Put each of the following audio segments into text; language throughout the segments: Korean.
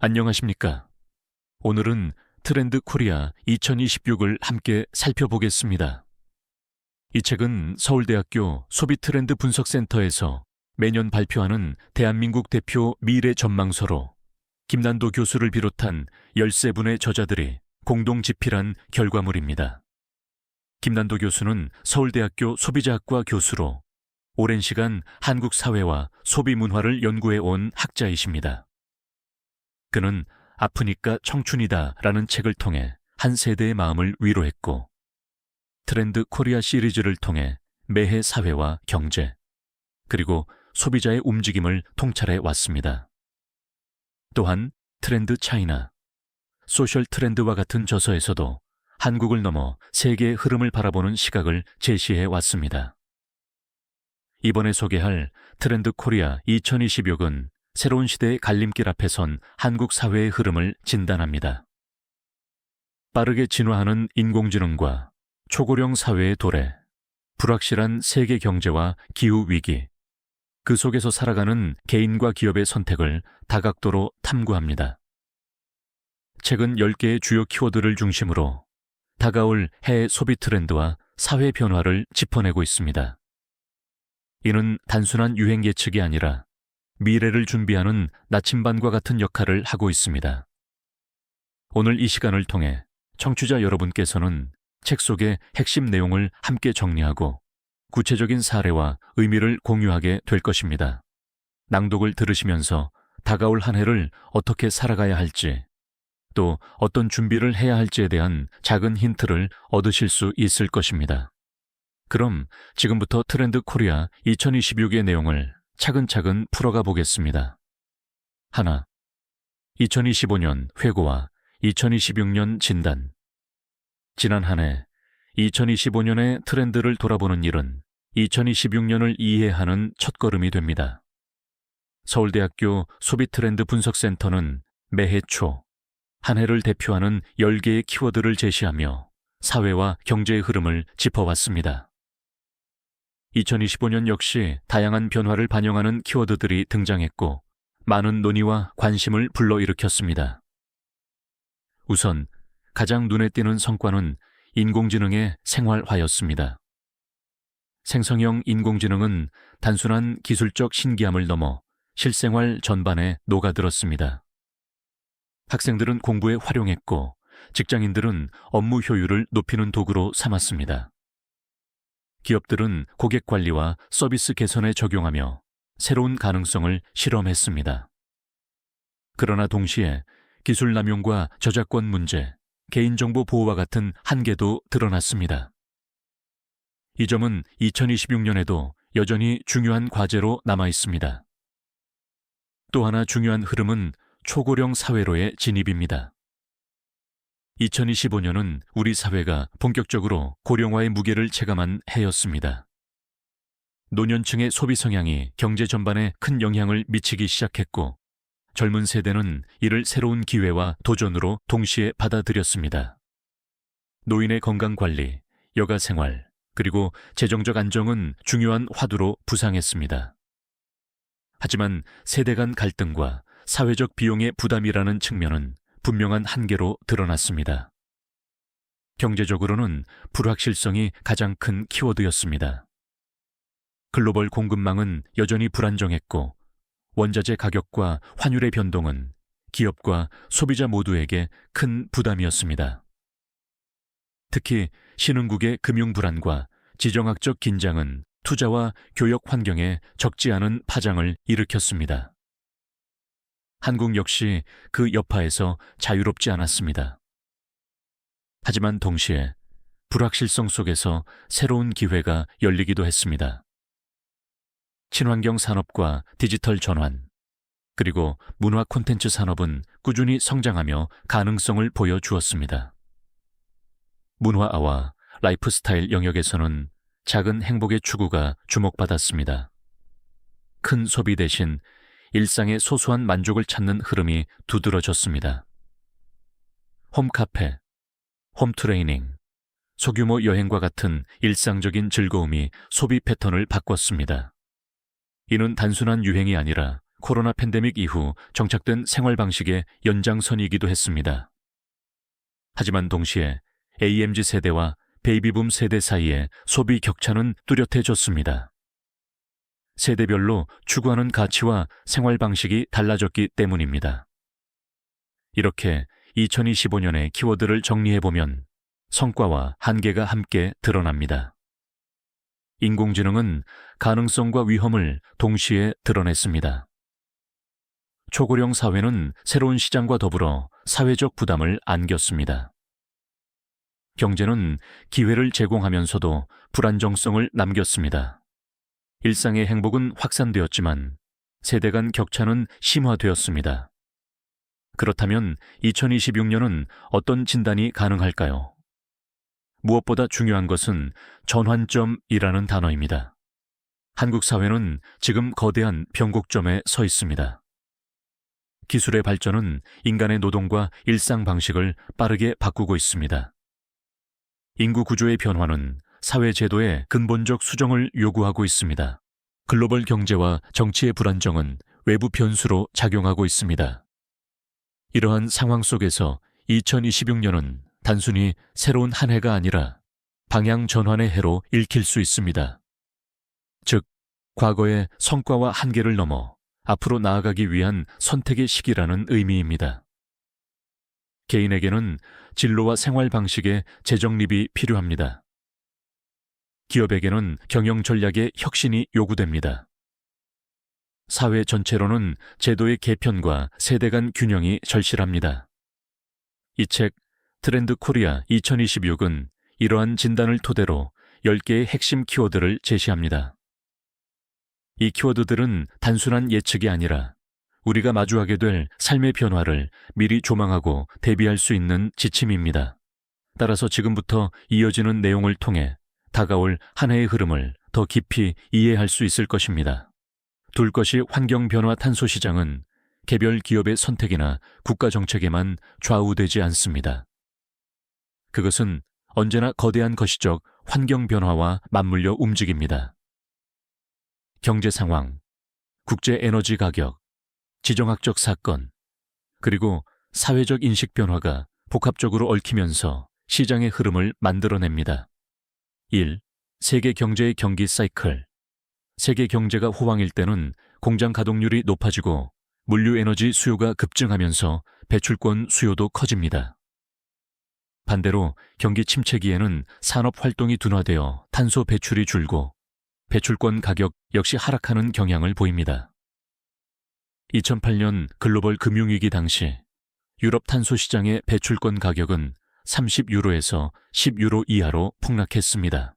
안녕하십니까? 오늘은 트렌드 코리아 2026을 함께 살펴보겠습니다. 이 책은 서울대학교 소비트렌드 분석센터에서 매년 발표하는 대한민국 대표 미래 전망서로 김난도 교수를 비롯한 13분의 저자들이 공동 집필한 결과물입니다. 김난도 교수는 서울대학교 소비자학과 교수로 오랜 시간 한국 사회와 소비 문화를 연구해 온 학자이십니다. 그는 아프니까 청춘이다 라는 책을 통해 한 세대의 마음을 위로했고, 트렌드 코리아 시리즈를 통해 매해 사회와 경제, 그리고 소비자의 움직임을 통찰해 왔습니다. 또한 트렌드 차이나, 소셜 트렌드와 같은 저서에서도 한국을 넘어 세계의 흐름을 바라보는 시각을 제시해 왔습니다. 이번에 소개할 트렌드 코리아 2026은 새로운 시대의 갈림길 앞에 선 한국 사회의 흐름을 진단합니다. 빠르게 진화하는 인공지능과 초고령 사회의 도래, 불확실한 세계 경제와 기후위기, 그 속에서 살아가는 개인과 기업의 선택을 다각도로 탐구합니다. 책은 10개의 주요 키워드를 중심으로 다가올 해외 소비 트렌드와 사회 변화를 짚어내고 있습니다. 이는 단순한 유행 예측이 아니라 미래를 준비하는 나침반과 같은 역할을 하고 있습니다. 오늘 이 시간을 통해 청취자 여러분께서는 책 속의 핵심 내용을 함께 정리하고 구체적인 사례와 의미를 공유하게 될 것입니다. 낭독을 들으시면서 다가올 한 해를 어떻게 살아가야 할지, 또 어떤 준비를 해야 할지에 대한 작은 힌트를 얻으실 수 있을 것입니다. 그럼 지금부터 트렌드 코리아 2026의 내용을 차근차근 풀어가 보겠습니다. 하나, 2025년 회고와 2026년 진단. 지난 한 해 2025년의 트렌드를 돌아보는 일은 2026년을 이해하는 첫걸음이 됩니다. 서울대학교 소비트렌드 분석센터는 매해 초 한 해를 대표하는 10개의 키워드를 제시하며 사회와 경제의 흐름을 짚어왔습니다. 2025년 역시 다양한 변화를 반영하는 키워드들이 등장했고 많은 논의와 관심을 불러일으켰습니다. 우선 가장 눈에 띄는 성과는 인공지능의 생활화였습니다. 생성형 인공지능은 단순한 기술적 신기함을 넘어 실생활 전반에 녹아들었습니다. 학생들은 공부에 활용했고 직장인들은 업무 효율을 높이는 도구로 삼았습니다. 기업들은 고객 관리와 서비스 개선에 적용하며 새로운 가능성을 실험했습니다. 그러나 동시에 기술 남용과 저작권 문제, 개인정보 보호와 같은 한계도 드러났습니다. 이 점은 2026년에도 여전히 중요한 과제로 남아 있습니다. 또 하나 중요한 흐름은 초고령 사회로의 진입입니다. 2025년은 우리 사회가 본격적으로 고령화의 무게를 체감한 해였습니다. 노년층의 소비 성향이 경제 전반에 큰 영향을 미치기 시작했고, 젊은 세대는 이를 새로운 기회와 도전으로 동시에 받아들였습니다. 노인의 건강관리, 여가생활, 그리고 재정적 안정은 중요한 화두로 부상했습니다. 하지만 세대 간 갈등과 사회적 비용의 부담이라는 측면은 분명한 한계로 드러났습니다. 경제적으로는 불확실성이 가장 큰 키워드였습니다. 글로벌 공급망은 여전히 불안정했고, 원자재 가격과 환율의 변동은 기업과 소비자 모두에게 큰 부담이었습니다. 특히 신흥국의 금융 불안과 지정학적 긴장은 투자와 교역 환경에 적지 않은 파장을 일으켰습니다. 한국 역시 그 여파에서 자유롭지 않았습니다. 하지만 동시에 불확실성 속에서 새로운 기회가 열리기도 했습니다. 친환경 산업과 디지털 전환, 그리고 문화 콘텐츠 산업은 꾸준히 성장하며 가능성을 보여주었습니다. 문화와 라이프스타일 영역에서는 작은 행복의 추구가 주목받았습니다. 큰 소비 대신 일상의 소소한 만족을 찾는 흐름이 두드러졌습니다. 홈카페, 홈트레이닝, 소규모 여행과 같은 일상적인 즐거움이 소비 패턴을 바꿨습니다. 이는 단순한 유행이 아니라 코로나 팬데믹 이후 정착된 생활 방식의 연장선이기도 했습니다. 하지만 동시에 AMZ 세대와 베이비붐 세대 사이의 소비 격차는 뚜렷해졌습니다. 세대별로 추구하는 가치와 생활 방식이 달라졌기 때문입니다. 이렇게 2025년의 키워드를 정리해보면 성과와 한계가 함께 드러납니다. 인공지능은 가능성과 위험을 동시에 드러냈습니다. 초고령 사회는 새로운 시장과 더불어 사회적 부담을 안겼습니다. 경제는 기회를 제공하면서도 불안정성을 남겼습니다. 일상의 행복은 확산되었지만 세대 간 격차는 심화되었습니다. 그렇다면 2026년은 어떤 진단이 가능할까요? 무엇보다 중요한 것은 전환점이라는 단어입니다. 한국 사회는 지금 거대한 변곡점에 서 있습니다. 기술의 발전은 인간의 노동과 일상 방식을 빠르게 바꾸고 있습니다. 인구 구조의 변화는 사회 제도의 근본적 수정을 요구하고 있습니다. 글로벌 경제와 정치의 불안정은 외부 변수로 작용하고 있습니다. 이러한 상황 속에서 2026년은 단순히 새로운 한 해가 아니라 방향 전환의 해로 읽힐 수 있습니다. 즉, 과거의 성과와 한계를 넘어 앞으로 나아가기 위한 선택의 시기라는 의미입니다. 개인에게는 진로와 생활 방식의 재정립이 필요합니다. 기업에게는 경영 전략의 혁신이 요구됩니다. 사회 전체로는 제도의 개편과 세대 간 균형이 절실합니다. 이 책 트렌드 코리아 2026은 이러한 진단을 토대로 10개의 핵심 키워드를 제시합니다. 이 키워드들은 단순한 예측이 아니라 우리가 마주하게 될 삶의 변화를 미리 조망하고 대비할 수 있는 지침입니다. 따라서 지금부터 이어지는 내용을 통해 다가올 한 해의 흐름을 더 깊이 이해할 수 있을 것입니다. 둘 것이 환경 변화 탄소 시장은 개별 기업의 선택이나 국가 정책에만 좌우되지 않습니다. 그것은 언제나 거대한 거시적 환경 변화와 맞물려 움직입니다. 경제 상황, 국제 에너지 가격, 지정학적 사건, 그리고 사회적 인식 변화가 복합적으로 얽히면서 시장의 흐름을 만들어냅니다. 1. 세계 경제의 경기 사이클. 세계 경제가 호황일 때는 공장 가동률이 높아지고 물류 에너지 수요가 급증하면서 배출권 수요도 커집니다. 반대로 경기 침체기에는 산업 활동이 둔화되어 탄소 배출이 줄고 배출권 가격 역시 하락하는 경향을 보입니다. 2008년 글로벌 금융위기 당시 유럽 탄소 시장의 배출권 가격은 30유로에서 10유로 이하로 폭락했습니다.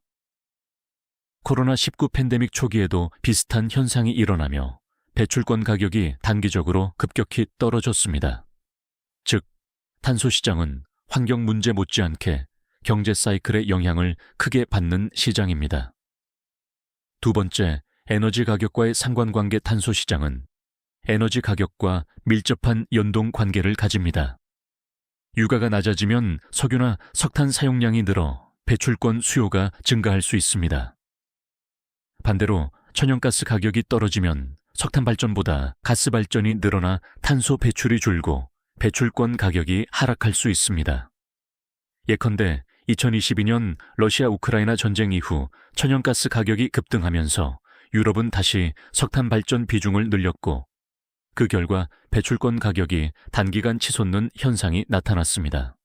코로나19 팬데믹 초기에도 비슷한 현상이 일어나며 배출권 가격이 단기적으로 급격히 떨어졌습니다. 즉, 탄소 시장은 환경 문제 못지않게 경제 사이클의 영향을 크게 받는 시장입니다. 두 번째, 에너지 가격과의 상관관계. 탄소 시장은 에너지 가격과 밀접한 연동 관계를 가집니다. 유가가 낮아지면 석유나 석탄 사용량이 늘어 배출권 수요가 증가할 수 있습니다. 반대로 천연가스 가격이 떨어지면 석탄 발전보다 가스 발전이 늘어나 탄소 배출이 줄고 배출권 가격이 하락할 수 있습니다. 예컨대 2022년 러시아 우크라이나 전쟁 이후 천연가스 가격이 급등하면서 유럽은 다시 석탄 발전 비중을 늘렸고 그 결과 배출권 가격이 단기간 치솟는 현상이 나타났습니다.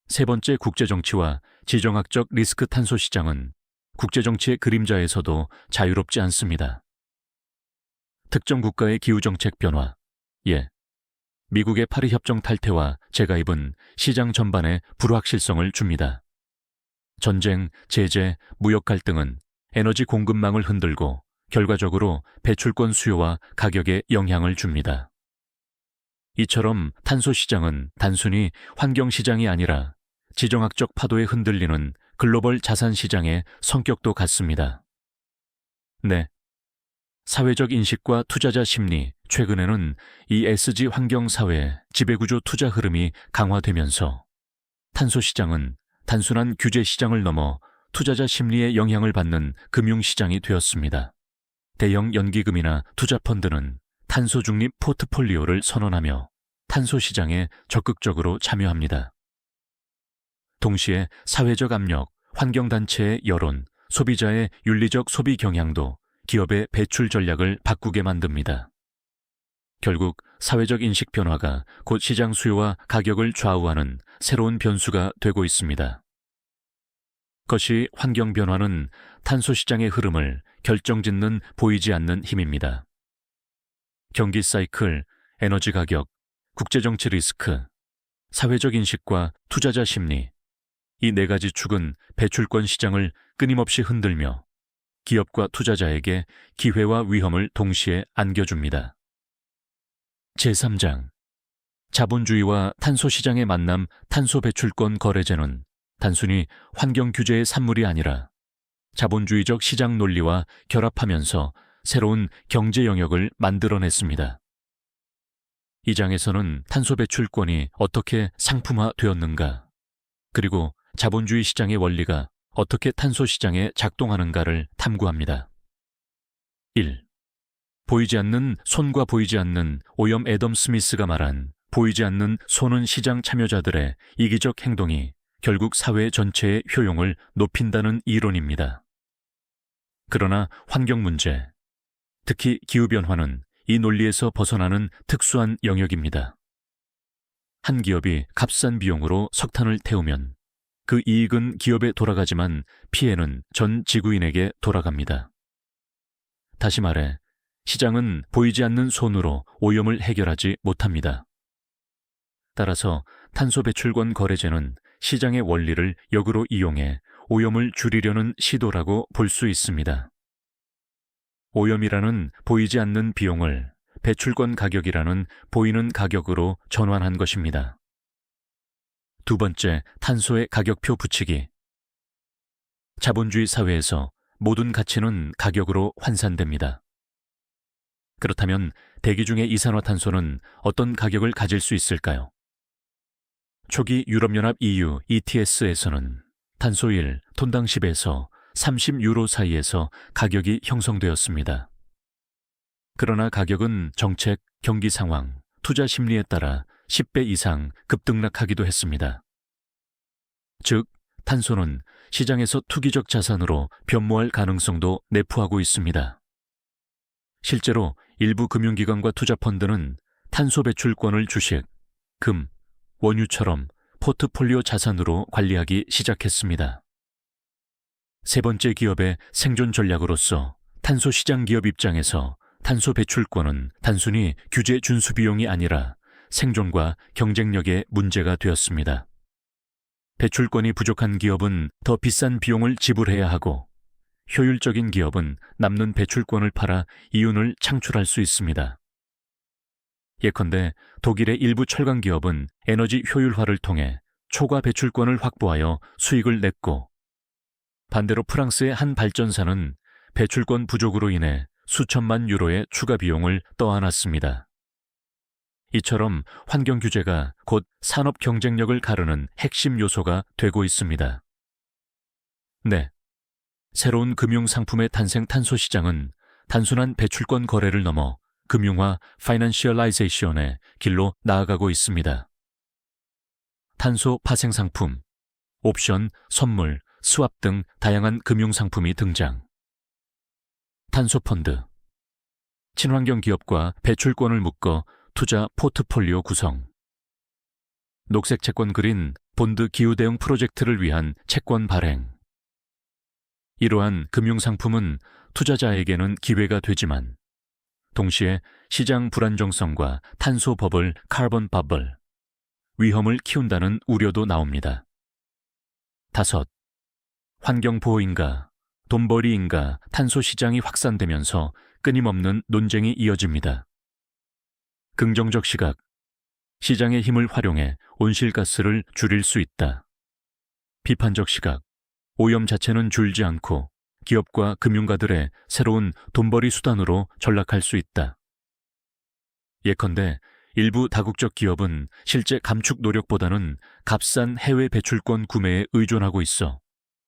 세 번째, 국제정치와 지정학적 리스크. 탄소 시장은 국제정치의 그림자에서도 자유롭지 않습니다. 특정 국가의 기후정책 변화, 미국의 파리 협정 탈퇴와 재가입은 시장 전반에 불확실성을 줍니다. 전쟁, 제재, 무역 갈등은 에너지 공급망을 흔들고 결과적으로 배출권 수요와 가격에 영향을 줍니다. 이처럼 탄소 시장은 단순히 환경 시장이 아니라 지정학적 파도에 흔들리는 글로벌 자산 시장의 성격도 같습니다. 네. 사회적 인식과 투자자 심리. 최근에는 ESG 환경 사회 지배구조 투자 흐름이 강화되면서 탄소 시장은 단순한 규제 시장을 넘어 투자자 심리에 영향을 받는 금융시장이 되었습니다. 대형 연기금이나 투자펀드는 탄소 중립 포트폴리오를 선언하며 탄소 시장에 적극적으로 참여합니다. 동시에 사회적 압력, 환경단체의 여론, 소비자의 윤리적 소비 경향도 기업의 배출 전략을 바꾸게 만듭니다. 결국 사회적 인식 변화가 곧 시장 수요와 가격을 좌우하는 새로운 변수가 되고 있습니다. 그것이 환경 변화는 탄소 시장의 흐름을 결정짓는 보이지 않는 힘입니다. 경기 사이클, 에너지 가격, 국제정치 리스크, 사회적 인식과 투자자 심리, 이 네 가지 축은 배출권 시장을 끊임없이 흔들며 기업과 투자자에게 기회와 위험을 동시에 안겨줍니다. 제3장 자본주의와 탄소 시장의 만남 탄소 배출권 거래제는 단순히 환경 규제의 산물이 아니라 자본주의적 시장 논리와 결합하면서 새로운 경제 영역을 만들어냈습니다. 이 장에서는 탄소 배출권이 어떻게 상품화되었는가, 그리고 자본주의 시장의 원리가 어떻게 탄소 시장에 작동하는가를 탐구합니다. 1. 보이지 않는 손과 보이지 않는 오염 애덤 스미스가 말한 보이지 않는 손은 시장 참여자들의 이기적 행동이 결국 사회 전체의 효용을 높인다는 이론입니다. 그러나 환경 문제, 특히 기후변화는 이 논리에서 벗어나는 특수한 영역입니다. 한 기업이 값싼 비용으로 석탄을 태우면 그 이익은 기업에 돌아가지만 피해는 전 지구인에게 돌아갑니다. 다시 말해, 시장은 보이지 않는 손으로 오염을 해결하지 못합니다. 따라서 탄소 배출권 거래제는 시장의 원리를 역으로 이용해 오염을 줄이려는 시도라고 볼 수 있습니다. 오염이라는 보이지 않는 비용을 배출권 가격이라는 보이는 가격으로 전환한 것입니다. 두 번째, 탄소의 가격표 붙이기. 자본주의 사회에서 모든 가치는 가격으로 환산됩니다. 그렇다면 대기 중의 이산화탄소는 어떤 가격을 가질 수 있을까요? 초기 유럽연합 EU ETS에서는 탄소 1 톤당 10에서 30유로 사이에서 가격이 형성되었습니다. 그러나 가격은 정책, 경기 상황, 투자 심리에 따라 10배 이상 급등락하기도 했습니다. 즉, 탄소는 시장에서 투기적 자산으로 변모할 가능성도 내포하고 있습니다. 실제로 일부 금융기관과 투자펀드는 탄소 배출권을 주식, 금, 원유처럼 포트폴리오 자산으로 관리하기 시작했습니다. 세 번째, 기업의 생존 전략으로서 탄소 시장 기업 입장에서 탄소 배출권은 단순히 규제 준수 비용이 아니라 생존과 경쟁력의 문제가 되었습니다. 배출권이 부족한 기업은 더 비싼 비용을 지불해야 하고, 효율적인 기업은 남는 배출권을 팔아 이윤을 창출할 수 있습니다. 예컨대 독일의 일부 철강 기업은 에너지 효율화를 통해 초과 배출권을 확보하여 수익을 냈고, 반대로 프랑스의 한 발전사는 배출권 부족으로 인해 수천만 유로의 추가 비용을 떠안았습니다. 이처럼 환경 규제가 곧 산업 경쟁력을 가르는 핵심 요소가 되고 있습니다. 네, 새로운 금융 상품의 탄생 탄소 시장은 단순한 배출권 거래를 넘어 금융화 파이낸셜라이제이션의 길로 나아가고 있습니다. 탄소 파생 상품, 옵션, 선물, 스왑 등 다양한 금융 상품이 등장. 탄소 펀드, 친환경 기업과 배출권을 묶어 투자 포트폴리오 구성. 녹색 채권 그린 본드 기후 대응 프로젝트를 위한 채권 발행. 이러한 금융 상품은 투자자에게는 기회가 되지만 동시에 시장 불안정성과 탄소 버블, 카본 버블, 위험을 키운다는 우려도 나옵니다. 5. 환경 보호인가, 돈벌이인가 탄소 시장이 확산되면서 끊임없는 논쟁이 이어집니다. 긍정적 시각, 시장의 힘을 활용해 온실가스를 줄일 수 있다. 비판적 시각, 오염 자체는 줄지 않고 기업과 금융가들의 새로운 돈벌이 수단으로 전락할 수 있다. 예컨대 일부 다국적 기업은 실제 감축 노력보다는 값싼 해외 배출권 구매에 의존하고 있어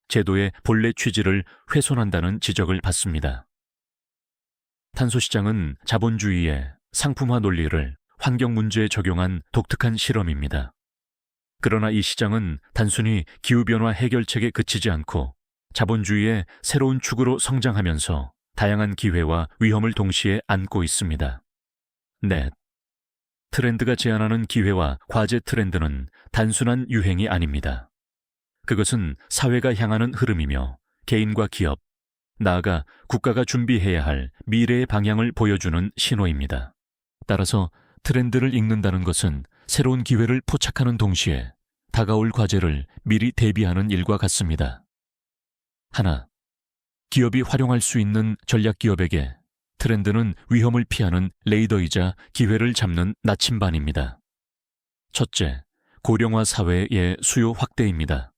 제도의 본래 취지를 훼손한다는 지적을 받습니다. 탄소 시장은 자본주의의 상품화 논리를 환경 문제에 적용한 독특한 실험입니다. 그러나 이 시장은 단순히 기후변화 해결책에 그치지 않고 자본주의의 새로운 축으로 성장하면서 다양한 기회와 위험을 동시에 안고 있습니다. 넷. 트렌드가 제안하는 기회와 과제 트렌드는 단순한 유행이 아닙니다. 그것은 사회가 향하는 흐름이며 개인과 기업, 나아가 국가가 준비해야 할 미래의 방향을 보여주는 신호입니다. 따라서 트렌드를 읽는다는 것은 새로운 기회를 포착하는 동시에 다가올 과제를 미리 대비하는 일과 같습니다. 하나, 기업이 활용할 수 있는 전략 기업에게 트렌드는 위험을 피하는 레이더이자 기회를 잡는 나침반입니다. 첫째, 고령화 사회의 수요 확대입니다.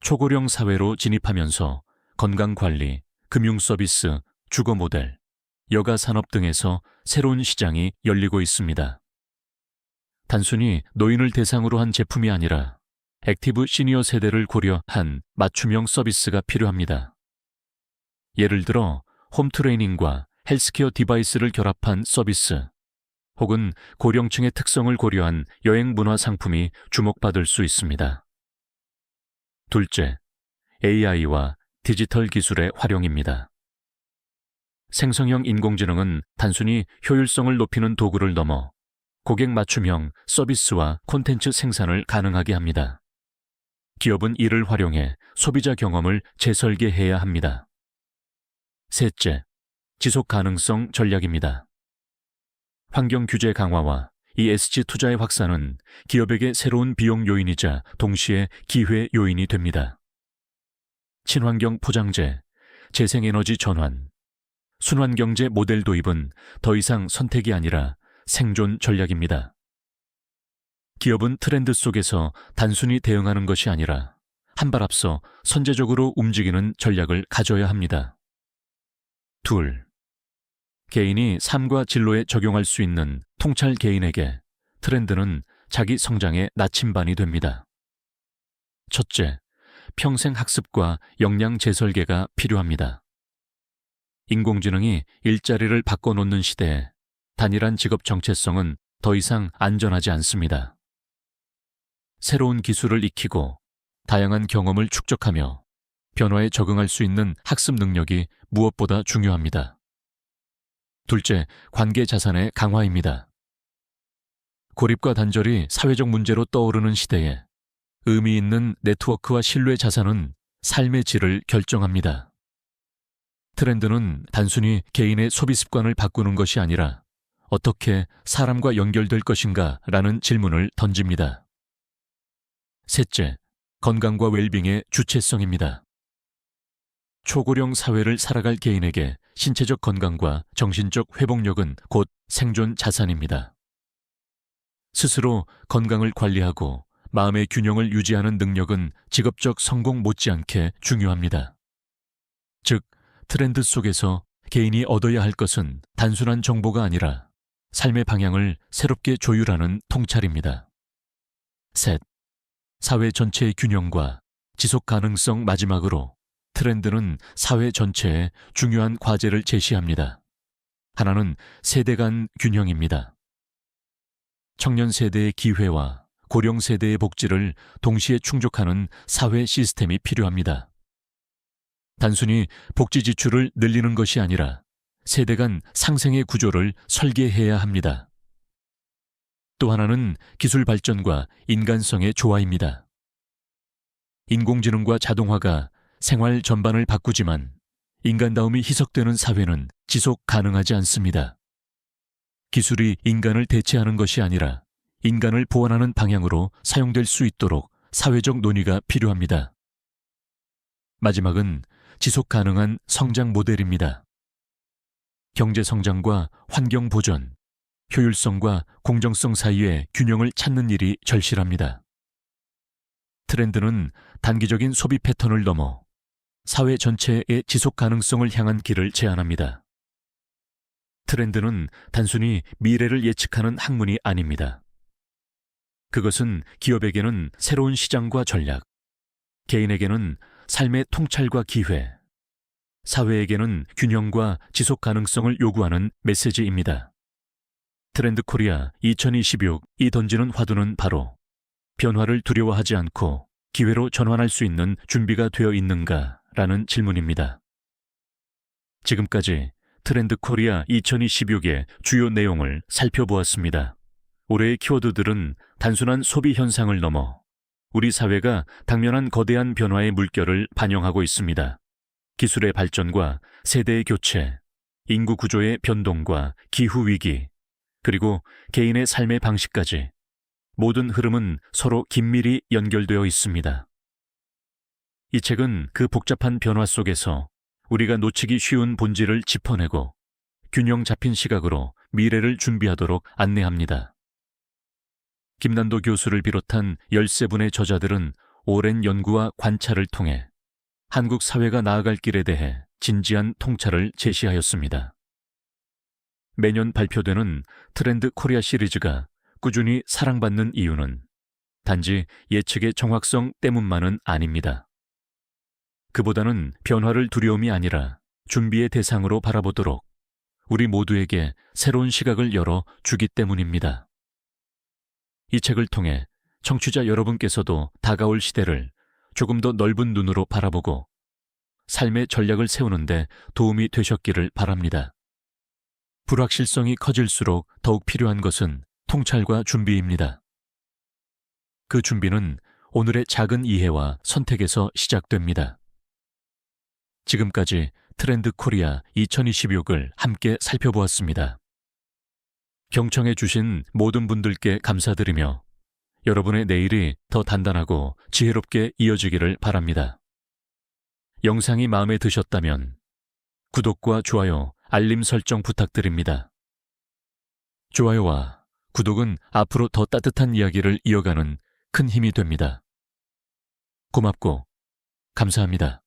초고령 사회로 진입하면서 건강관리, 금융서비스, 주거 모델, 여가 산업 등에서 새로운 시장이 열리고 있습니다. 단순히 노인을 대상으로 한 제품이 아니라 액티브 시니어 세대를 고려한 맞춤형 서비스가 필요합니다. 예를 들어 홈 트레이닝과 헬스케어 디바이스를 결합한 서비스, 혹은 고령층의 특성을 고려한 여행 문화 상품이 주목받을 수 있습니다. 둘째, AI와 디지털 기술의 활용입니다. 생성형 인공지능은 단순히 효율성을 높이는 도구를 넘어 고객 맞춤형 서비스와 콘텐츠 생산을 가능하게 합니다. 기업은 이를 활용해 소비자 경험을 재설계해야 합니다. 셋째, 지속 가능성 전략입니다. 환경 규제 강화와 ESG 투자의 확산은 기업에게 새로운 비용 요인이자 동시에 기회 요인이 됩니다. 친환경 포장재, 재생에너지 전환, 순환경제 모델 도입은 더 이상 선택이 아니라 생존 전략입니다. 기업은 트렌드 속에서 단순히 대응하는 것이 아니라 한 발 앞서 선제적으로 움직이는 전략을 가져야 합니다. 둘, 개인이 삶과 진로에 적용할 수 있는 통찰 개인에게 트렌드는 자기 성장의 나침반이 됩니다. 첫째, 평생 학습과 역량 재설계가 필요합니다. 인공지능이 일자리를 바꿔놓는 시대에 단일한 직업 정체성은 더 이상 안전하지 않습니다. 새로운 기술을 익히고 다양한 경험을 축적하며 변화에 적응할 수 있는 학습 능력이 무엇보다 중요합니다. 둘째, 관계 자산의 강화입니다. 고립과 단절이 사회적 문제로 떠오르는 시대에 의미 있는 네트워크와 신뢰 자산은 삶의 질을 결정합니다. 트렌드는 단순히 개인의 소비 습관을 바꾸는 것이 아니라 어떻게 사람과 연결될 것인가 라는 질문을 던집니다. 셋째, 건강과 웰빙의 주체성입니다. 초고령 사회를 살아갈 개인에게 신체적 건강과 정신적 회복력은 곧 생존 자산입니다. 스스로 건강을 관리하고 마음의 균형을 유지하는 능력은 직업적 성공 못지않게 중요합니다. 즉, 트렌드 속에서 개인이 얻어야 할 것은 단순한 정보가 아니라 삶의 방향을 새롭게 조율하는 통찰입니다. 셋, 사회 전체의 균형과 지속 가능성. 마지막으로 트렌드는 사회 전체에 중요한 과제를 제시합니다. 하나는 세대 간 균형입니다. 청년 세대의 기회와 고령 세대의 복지를 동시에 충족하는 사회 시스템이 필요합니다. 단순히 복지 지출을 늘리는 것이 아니라 세대 간 상생의 구조를 설계해야 합니다. 또 하나는 기술 발전과 인간성의 조화입니다. 인공지능과 자동화가 생활 전반을 바꾸지만 인간다움이 희석되는 사회는 지속 가능하지 않습니다. 기술이 인간을 대체하는 것이 아니라 인간을 보완하는 방향으로 사용될 수 있도록 사회적 논의가 필요합니다. 마지막은 지속 가능한 성장 모델입니다. 경제 성장과 환경 보전, 효율성과 공정성 사이의 균형을 찾는 일이 절실합니다. 트렌드는 단기적인 소비 패턴을 넘어 사회 전체의 지속 가능성을 향한 길을 제안합니다. 트렌드는 단순히 미래를 예측하는 학문이 아닙니다. 그것은 기업에게는 새로운 시장과 전략, 개인에게는 삶의 통찰과 기회, 사회에게는 균형과 지속 가능성을 요구하는 메시지입니다. 트렌드 코리아 2026이 던지는 화두는 바로 변화를 두려워하지 않고 기회로 전환할 수 있는 준비가 되어 있는가라는 질문입니다. 지금까지 트렌드 코리아 2026의 주요 내용을 살펴보았습니다. 올해의 키워드들은 단순한 소비 현상을 넘어 우리 사회가 당면한 거대한 변화의 물결을 반영하고 있습니다. 기술의 발전과 세대의 교체, 인구 구조의 변동과 기후 위기, 그리고 개인의 삶의 방식까지 모든 흐름은 서로 긴밀히 연결되어 있습니다. 이 책은 그 복잡한 변화 속에서 우리가 놓치기 쉬운 본질을 짚어내고 균형 잡힌 시각으로 미래를 준비하도록 안내합니다. 김난도 교수를 비롯한 13분의 저자들은 오랜 연구와 관찰을 통해 한국 사회가 나아갈 길에 대해 진지한 통찰을 제시하였습니다. 매년 발표되는 트렌드 코리아 시리즈가 꾸준히 사랑받는 이유는 단지 예측의 정확성 때문만은 아닙니다. 그보다는 변화를 두려움이 아니라 준비의 대상으로 바라보도록 우리 모두에게 새로운 시각을 열어 주기 때문입니다. 이 책을 통해 청취자 여러분께서도 다가올 시대를 조금 더 넓은 눈으로 바라보고 삶의 전략을 세우는데 도움이 되셨기를 바랍니다. 불확실성이 커질수록 더욱 필요한 것은 통찰과 준비입니다. 그 준비는 오늘의 작은 이해와 선택에서 시작됩니다. 지금까지 트렌드 코리아 2026을 함께 살펴보았습니다. 경청해 주신 모든 분들께 감사드리며 여러분의 내일이 더 단단하고 지혜롭게 이어지기를 바랍니다. 영상이 마음에 드셨다면 구독과 좋아요, 알림 설정 부탁드립니다. 좋아요와 구독은 앞으로 더 따뜻한 이야기를 이어가는 큰 힘이 됩니다. 고맙고 감사합니다.